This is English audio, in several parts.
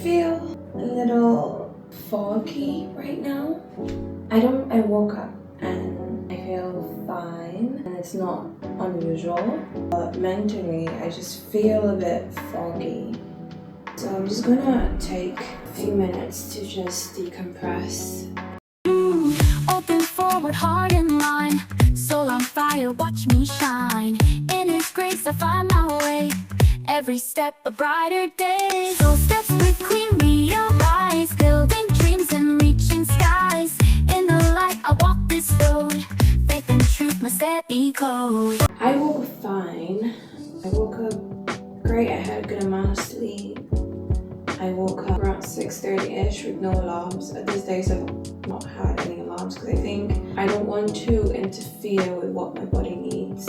feel a little foggy right now. I woke up and I feel fine and it's not unusual, but mentally I just feel a bit foggy. So I'm just gonna take a few minutes to just decompress. Open forward, heart in line, soul on fire, watch me shine. In His grace I find my way, every step a brighter day. So steps between realize, building dreams and reaching skies. In the light I walk this road, faith and truth my steady code. I woke up fine. I woke up great. I had a good amount of sleep. I woke up around 6:30ish with no alarms. These days I've not had any alarms because I think I don't want to interfere with what my body needs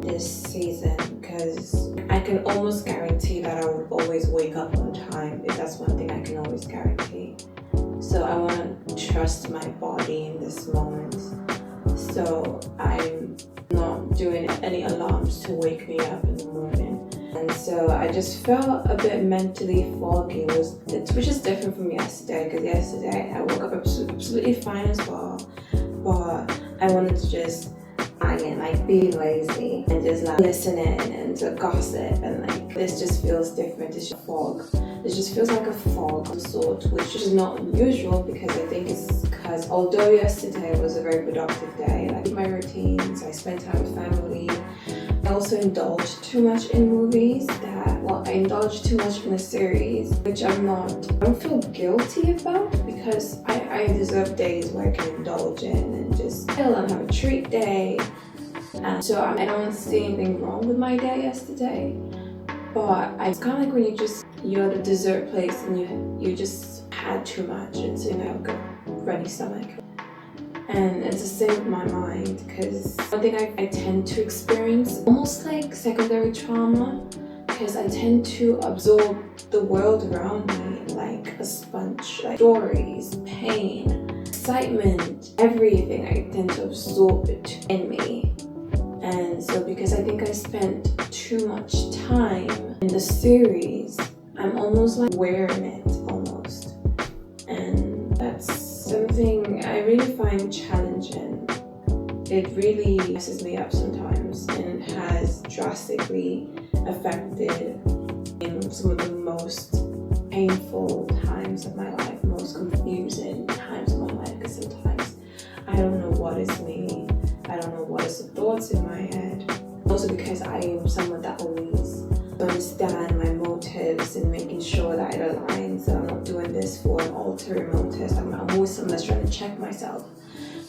this season, because I can almost guarantee that I would always wake up on time. If that's one thing I can always guarantee. So I want to trust my body in this moment. So I'm not doing any alarms to wake me up in the morning. And so I just felt a bit mentally foggy, which is different from yesterday, because yesterday I woke up absolutely fine as well, but I wanted to just be lazy and just listen in and to gossip, and this just feels different. It's just fog. It just feels like a fog of sort, which is not unusual, because I think it's because although yesterday was a very productive day, my routines, I spent time with family. I also indulged too much in movies I indulged too much in a series, which I don't feel guilty about, because I deserve days where I can indulge in and just chill and have a treat day. So I don't see anything wrong with my day yesterday, but it's kind of like when you're at a dessert place and you just had too much, and so now I've got a runny stomach. And it's the same with my mind, because one thing I tend to experience almost like secondary trauma, because I tend to absorb the world around me like a sponge, like stories, pain, excitement, everything. I tend to absorb it in me. And so because I think I spent too much time in the series, I'm almost like wearing it almost. And that's something I really find challenging. It really messes me up sometimes and has drastically affected in some of the most painful times of my life, most confusing times of my life, because sometimes I don't know what is me. I don't know what is the thoughts in my head. Also because I am someone that always understand my motives and making sure that it aligns, that I'm not doing this for an ulterior motive. I'm always someone that's trying to check myself.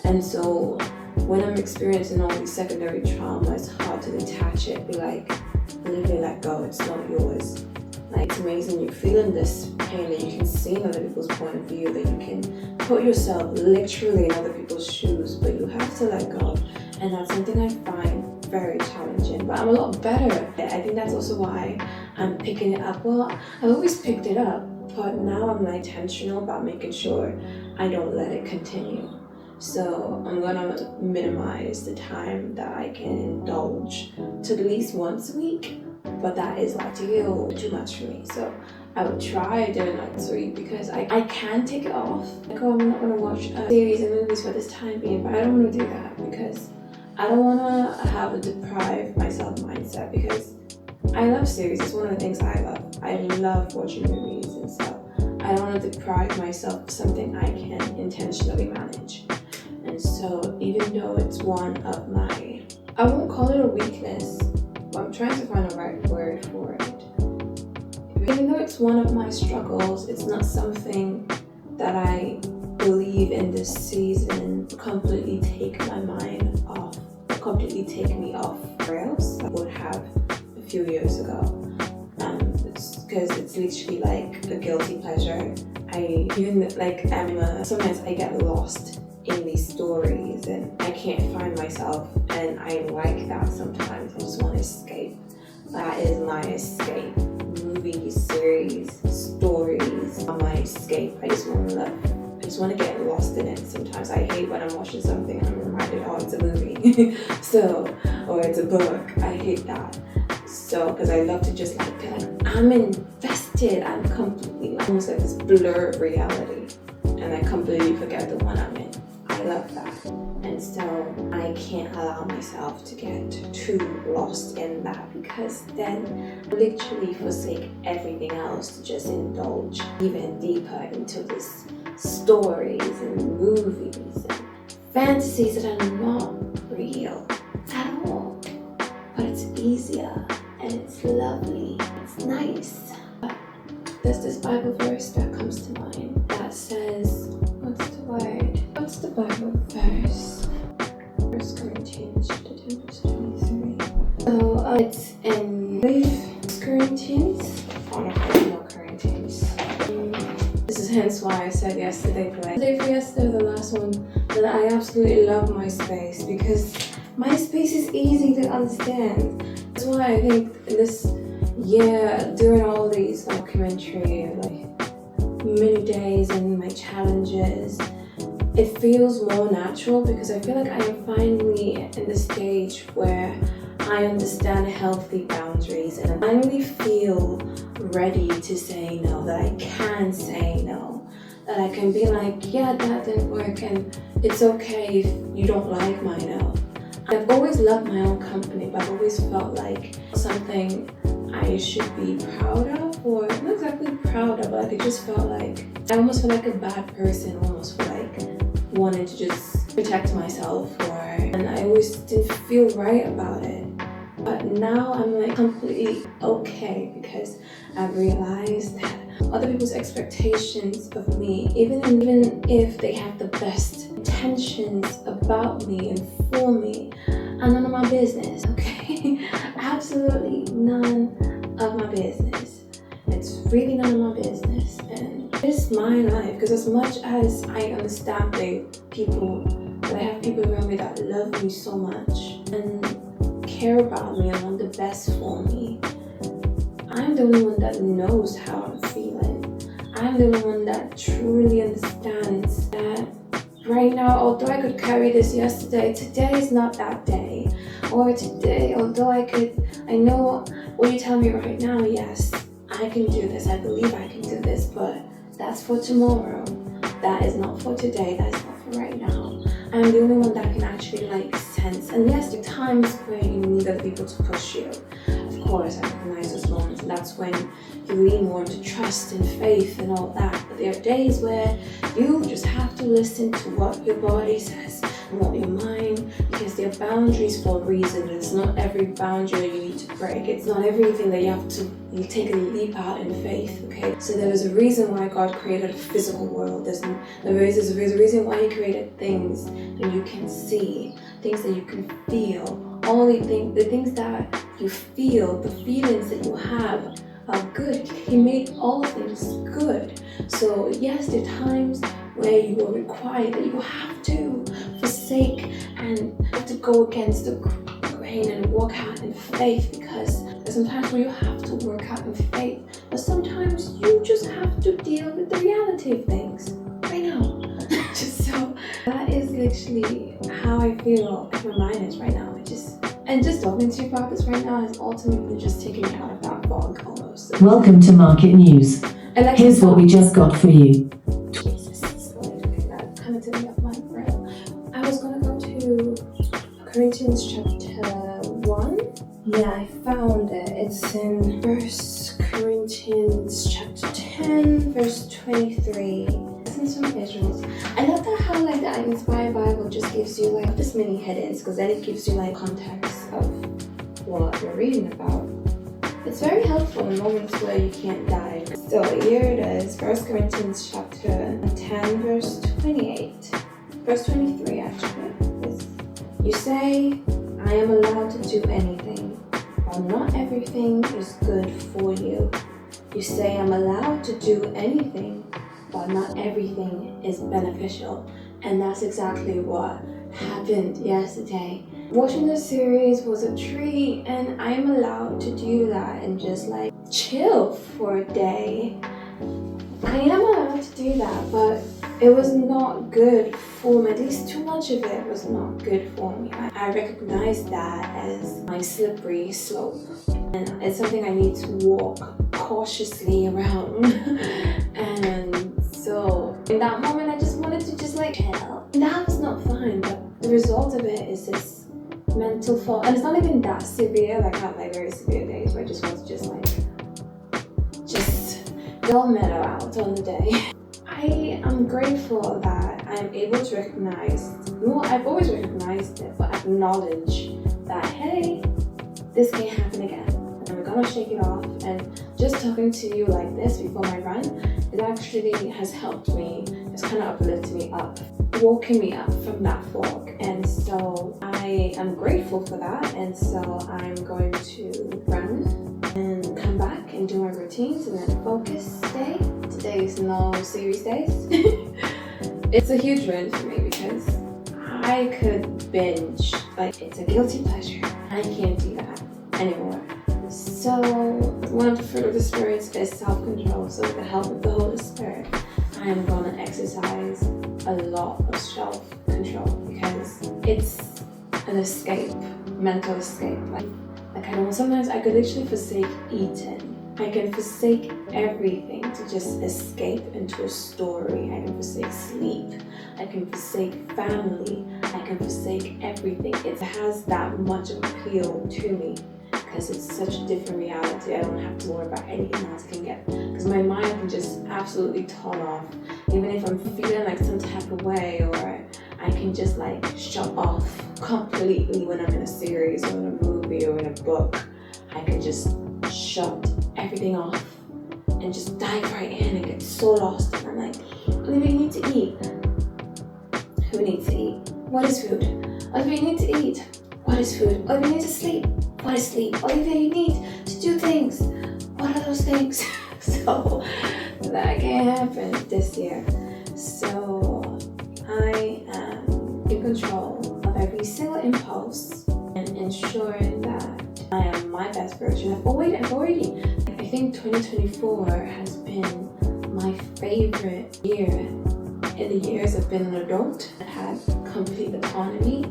And so when I'm experiencing all these secondary trauma, it's hard to detach it, be like, literally let go, it's not yours. It's amazing you're feeling this pain, that you can see in other people's point of view, that you can put yourself literally in other people's shoes, but you have to let go. And that's something I find very challenging, but I'm a lot better at it. I think that's also why I'm picking it up. Well, I've always picked it up, but now I'm intentional about making sure I don't let it continue. So I'm gonna minimize the time that I can indulge to at least once a week, but that is too much for me. So I would try doing once a week, because I can take it off. I'm not gonna watch a series and movies for this time being, but I don't want to do that, because I don't want to have a deprive myself mindset, because I love series. It's one of the things I love. I love watching movies, and so I don't want to deprive myself of something I can intentionally manage. And so even though it's one of my, I won't call it a weakness, but I'm trying to find the right word for it. Even though it's one of my struggles, it's not something that I believe in this season completely take my mind off, completely take me off rails I would have a few years ago. Because it's literally like a guilty pleasure. Sometimes I get lost in these stories and I can't find myself, and I like that sometimes. I just want to escape. That is my escape. Movies, series, stories are my escape. I just want to get lost in it. Sometimes I hate when I'm watching something and I'm reminded, oh, it's a movie. Or it's a book. I hate that. So, because I love to just feel like I'm invested. I'm completely almost like this blurred reality, and I completely forget the one I'm in. I love that. And so I can't allow myself to get too lost in that, because then I literally forsake everything else to just indulge even deeper into these stories and movies and fantasies that are not real at all. But it's easier and it's lovely, it's nice. But there's this Bible verse that comes to mind that says, what's the Bible verse? 1 Corinthians chapter 10 verse 23. So it's in 1 Corinthians. Oh no, not Corinthians. This is hence why I said yesterday for the last one, that I absolutely love MySpace, because MySpace is easy to understand. That's why I think this year, doing all these documentary mini days and my challenges, it feels more natural, because I feel like I am finally in the stage where I understand healthy boundaries, and I finally feel ready to say no, that I can say no, that I can be like, yeah, that didn't work, and it's okay if you don't like my no. I've always loved my own company, but I've always felt like something I should be proud of, or not exactly proud of, but I just felt like I almost feel like a bad person, almost feel like wanting to just protect myself, and I always didn't feel right about it. But now I'm completely okay, because I've realized that other people's expectations of me, even if they have the best intentions about me and for me, are none of my business, okay? Absolutely none of my business. It's really none of my business, and it's my life, because as much as I understand that I have people around me that love me so much and care about me and want the best for me, I'm the only one that knows how I'm feeling. I'm the only one that truly understands that right now, although I could carry this yesterday, today is not that day. Or today, although I know what you tell me right now, yes, I can do this, I believe I can do this, but that's for tomorrow. That is not for today, that's not for right now. I'm the only one that can actually sense. And yes, there are times where you need other people to push you. Of course, I recognize those moments, and that's when you lean more into trust and faith and all that. But there are days where you just have to listen to what your body says and what your mind, because there are boundaries for a reason. It's not every boundary that you need to break. It's not everything that you take a leap out in faith, okay? So there is a reason why God created a physical world. There's a reason why He created things that you can see, things that you can feel. All the things that you feel, the feelings that you have are good. He made all things good. So yes, there are times where you are required that you have to forsake and have to go against the grain and walk out in faith, because there's sometimes where you have to work out in faith, but sometimes you just have to deal with the reality of things. I know. So that is literally how I feel like my mind is right now. Just talking to you about this right now is ultimately just taking me out of that fog almost. Welcome to Market News. Here's what we just got for you. Jesus, that kind of took me off my brain. I was going to go to Corinthians chapter 1. Yeah, I found it. It's in 1 Corinthians chapter 10, verse 23. Some visuals. I love that how the Inspired Bible just gives you this mini headings, because then it gives you context of what you're reading about. It's very helpful in moments where you can't dive. So here it is, 1 Corinthians chapter 10 verse 28. Verse 23 actually. You say, I am allowed to do anything, while not everything is good for you. You say I'm allowed to do anything, but not everything is beneficial. And that's exactly what happened yesterday. Watching this series was a treat, and I'm allowed to do that and just chill for a day. I am allowed to do that, but it was not good for me. At least too much of it was not good for me. I recognize that as my slippery slope, and it's something I need to walk cautiously around. In that moment, I just wanted to just like chill. And that was not fun, but the result of it is this mental fog. And it's not even that severe, like I have like very severe days where I just want to just like, just go mellow out on the day. I am grateful that I am able to recognize, well, I've always recognized it, but acknowledge that, hey, this can't happen again. And we're gonna shake it off. And just talking to you like this before my run, it actually has helped me, it's kind of uplifted me up, woken me up from that fog. And so I am grateful for that. And so I'm going to run and come back and do my routines and then focus day. Today is no series days. It's a huge win for me because I could binge, like it's a guilty pleasure. I can't do that anymore. So one of the fruit of the Spirit is self-control. So with the help of the Holy Spirit, I am going to exercise a lot of self-control because it's an escape, mental escape. Like I don't, sometimes I could literally forsake eating. I can forsake everything to just escape into a story. I can forsake sleep. I can forsake family. I can forsake everything. It has that much appeal to me because it's such a different reality. I don't have to worry about anything else I can get because my mind can just absolutely turn off. Even if I'm feeling like some type of way, or I can just like shut off completely when I'm in a series or in a movie or in a book. I can just shut everything off and just dive right in and get so lost. And I'm like, Olivia, you need to eat. Who needs to eat? What is food? Olivia, you need to eat. What is food? Olivia, you need to sleep. What is sleep? Olivia, you need to do things. What are those things? So that can't happen this year. So I am in control of every single impulse and ensuring that I am my best version. I think 2024 has been my favorite year in the years I've been an adult. I've had complete autonomy,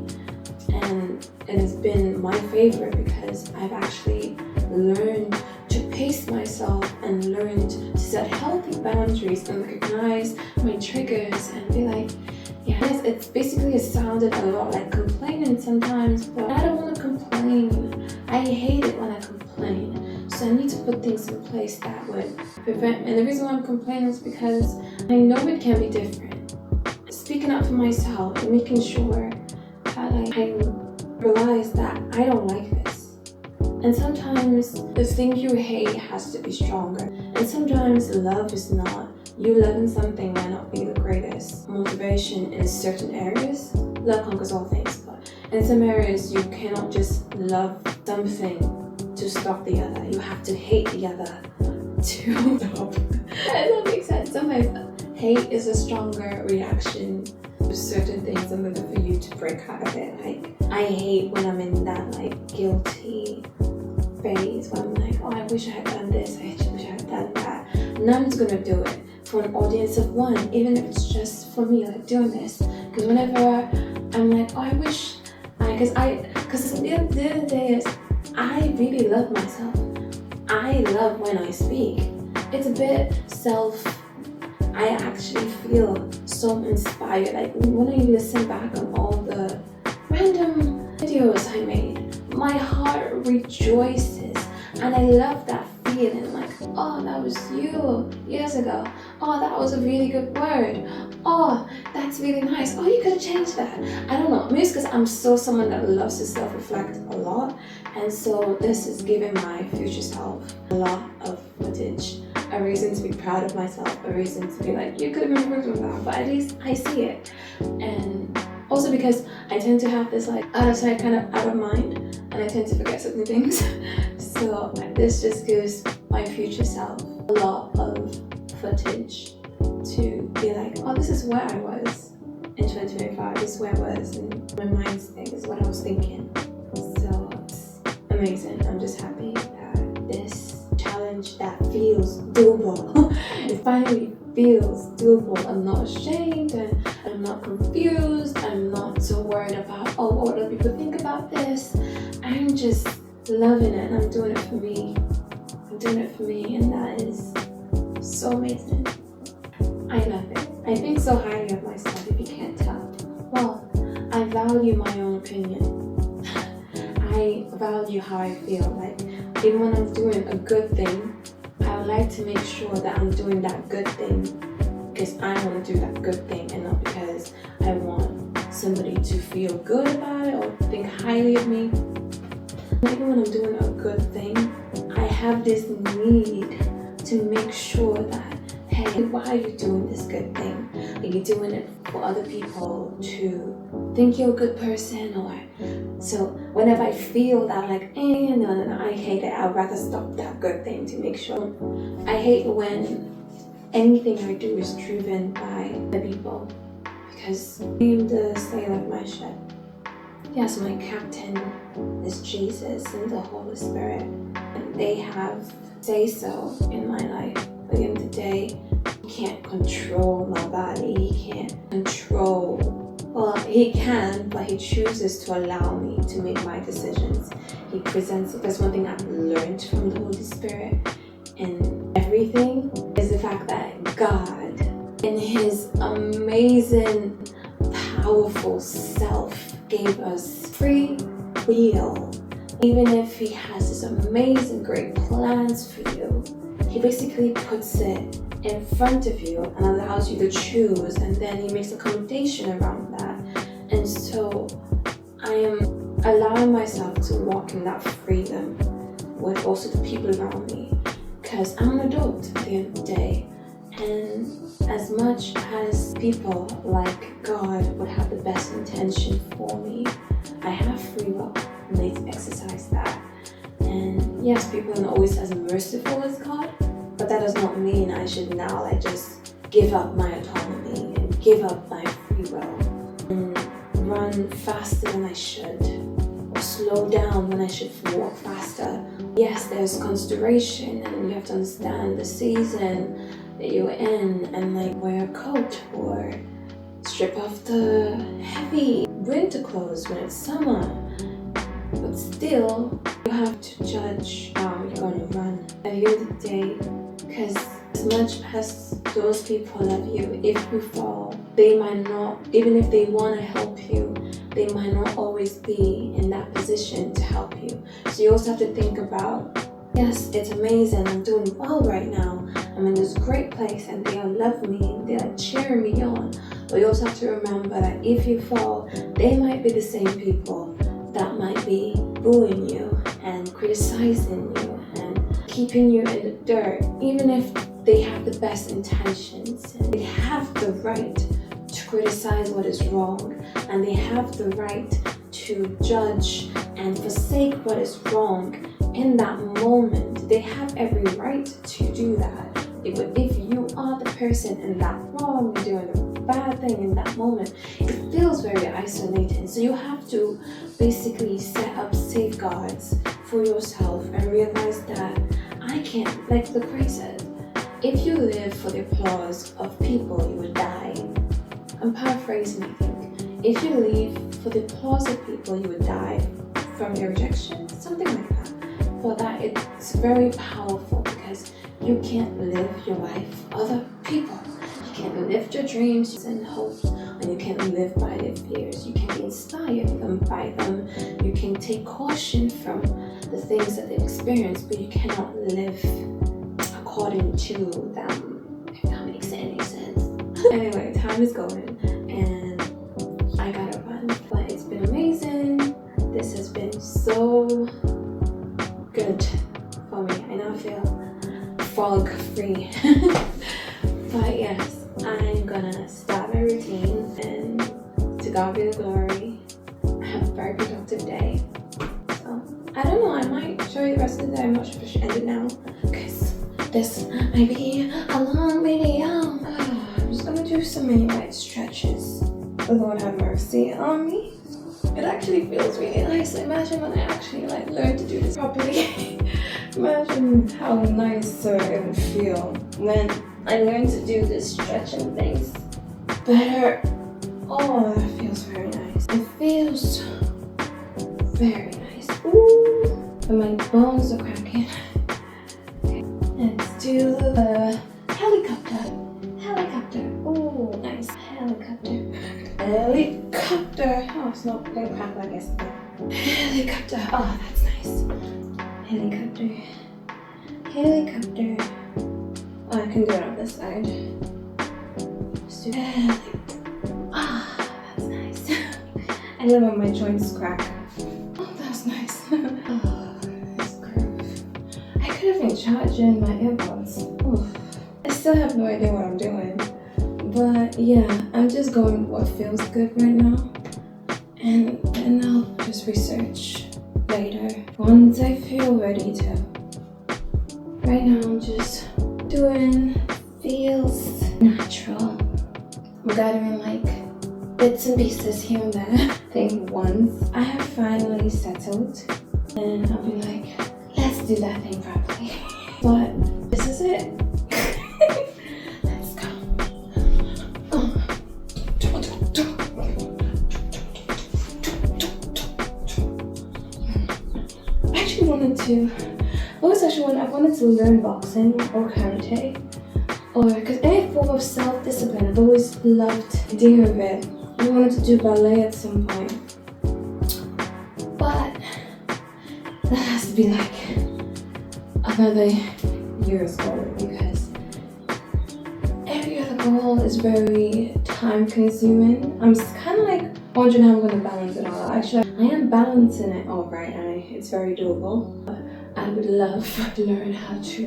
and it has been my favorite because I've actually learned to pace myself and learned to set healthy boundaries and recognize my triggers and be like, yes, it's basically sounded a lot like complaining sometimes, but I don't want to complain. I hate it when I complain. So I need to put things in place that would prevent me. And the reason why I'm complaining is because I know it can be different. Speaking up for myself and making sure that I realize that I don't like this. And sometimes the thing you hate has to be stronger. And sometimes love is not. You loving something might not be the greatest motivation in certain areas. Love conquers all things, but in some areas you cannot just love something to stop the other. You have to hate the other to stop. Does that make sense? Sometimes hate is a stronger reaction to certain things in order for you to break out of it. Like I hate when I'm in that like guilty phase where I'm like, oh, I wish I had done this, I wish I had done that. None's gonna do it for an audience of one, even if it's just for me, like doing this. Because whenever I'm like, oh, I wish because the other day is, I really love myself. I love when I speak. It's a bit I actually feel so inspired. Like when I listen back on all the random videos I made, my heart rejoices. And I love that feeling like, oh, that was you years ago. Oh, that was a really good word. Oh, that's really nice. Oh, you could have changed that. I don't know. Maybe it's because I'm so someone that loves to self-reflect a lot. And so this is giving my future self a lot of footage, a reason to be proud of myself, a reason to be like, you could have improved on that, but at least I see it. And also because I tend to have this like out of sight, kind of out of mind, and I tend to forget certain things. So this just gives my future self a lot of footage to be like, oh, this is where I was in 2025, this is where I was in my mind's thing, this is what I was thinking. So it's amazing. I'm just happy that this challenge that feels doable, it finally feels doable. I'm not ashamed and I'm not confused. I'm not so worried about, oh, what do people think about this? I'm just loving it and I'm doing it for me. I'm doing it for me, and that is so amazing. I love it. I think so highly of myself, if you can't tell. Well, I value my own opinion. I value how I feel. Like, even when I'm doing a good thing, I would like to make sure that I'm doing that good thing because I want to do that good thing and not because I want somebody to feel good about it or think highly of me. Even when I'm doing a good thing, I have this need to make sure that, hey, why are you doing this good thing? Are you doing it for other people to think you're a good person? Or so whenever I feel that, like, no, I hate it, I'd rather stop that good thing to make sure. I hate when anything I do is driven by the people, because I am the sailor of my ship. Yes, my captain is Jesus and the Holy Spirit, and they have say so in my life. At the end of the day, he can't control my body. He can't control, well, he can, but he chooses to allow me to make my decisions. He presents it. That's one thing I've learned from the Holy Spirit and everything is the fact that God, in his amazing, powerful self, gave us free will. Even if he has this amazing, great plans for you, he basically puts it in front of you and allows you to choose, and then he makes accommodation around that. And so I am allowing myself to walk in that freedom with also the people around me, because I'm an adult at the end of the day. And as much as people like God would have the best intention for me, I have free will and they exercise that. And yes, people are not always as merciful as God, but that does not mean I should now like just give up my autonomy and give up my free will and run faster than I should, or slow down when I should walk faster. Yes, there's consideration, and you have to understand the season that you're in, and like wear a coat or strip off the heavy winter clothes when it's summer. But still, you have to judge how you're going to run at the end of the day, because as much as those people love you, if you fall, they might not, even if they want to help you, they might not always be in that position to help you. So you also have to think about, yes, it's amazing, I'm doing well right now, I'm in this great place and they all love me and they're cheering me on. But you also have to remember that if you fall, they might be the same people that might be booing you and criticizing you and keeping you in the dirt, even if they have the best intentions. And they have the right to criticize what is wrong, and they have the right to judge and forsake what is wrong in that moment. They have every right to do that. If you are the person in that wrong, you're doing a bad thing in that moment, it feels very isolating. So you have to basically set up safeguards for yourself and realize that I can't, like the Christ said, if you live for the applause of people, you will die. I'm paraphrasing, I think. If you live for the applause of people, you would die from your rejection, something like that. But that it's very powerful, because you can't live your life for other people. You can't live your dreams and hopes, and you can't live by their fears. You can be inspired by them. You can take caution from the things that they've experienced, but you cannot live according to them, if that makes any sense. Anyway, time is going, and I gotta run. But it's been amazing. This has been so good for me. I now feel fog free. But yes, I'm gonna start my routine, and to God be the glory. Have a very productive day. So I don't know, I might show you the rest of the day. I'm not sure if I should end it now, because this might be a long video. I'm just gonna do some mini light stretches. The Lord have mercy on me. It actually feels really nice. Imagine when I actually like learn to do this properly. Imagine how nicer it would feel when I learn to do this stretching things better. Oh, that feels very nice. It feels very nice. Ooh, but my bones are cracking. Okay, let's do the helicopter. Helicopter. Ooh. helicopter. Helicopter. Oh, it's not helicopter, I guess. Helicopter. Oh, that's nice. Helicopter. Helicopter. Oh, I can do it on this side. Just do that. Ah, that's nice. I love when my joints crack. Oh, that's nice. Oh, that's groove. I could have been charging my earbuds. Oof. I still have no idea what I'm doing. But yeah, I'm just going with what feels good right now. And then I'll just research later once I feel ready to. Right now I'm just doing feels natural. I'm gathering like bits and pieces here and there. I think once I have finally settled, then I'll be like, let's do that thing properly. But this is it. Let's go. I wanted to learn boxing or karate, or because any form of self-discipline, I've always loved the idea of it. I wanted to do ballet at some point, but that has to be like another year's goal, because every other goal is very time-consuming. I'm kind of like wondering how I'm going to balance it all out. Actually, I am balancing it all right, and it's very doable. But I would love to learn how to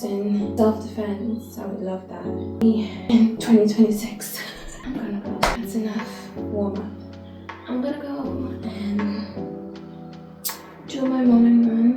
in self-defense. I would love that. In 2026, I'm gonna go. That's enough warm-up. I'm gonna go and do my morning run.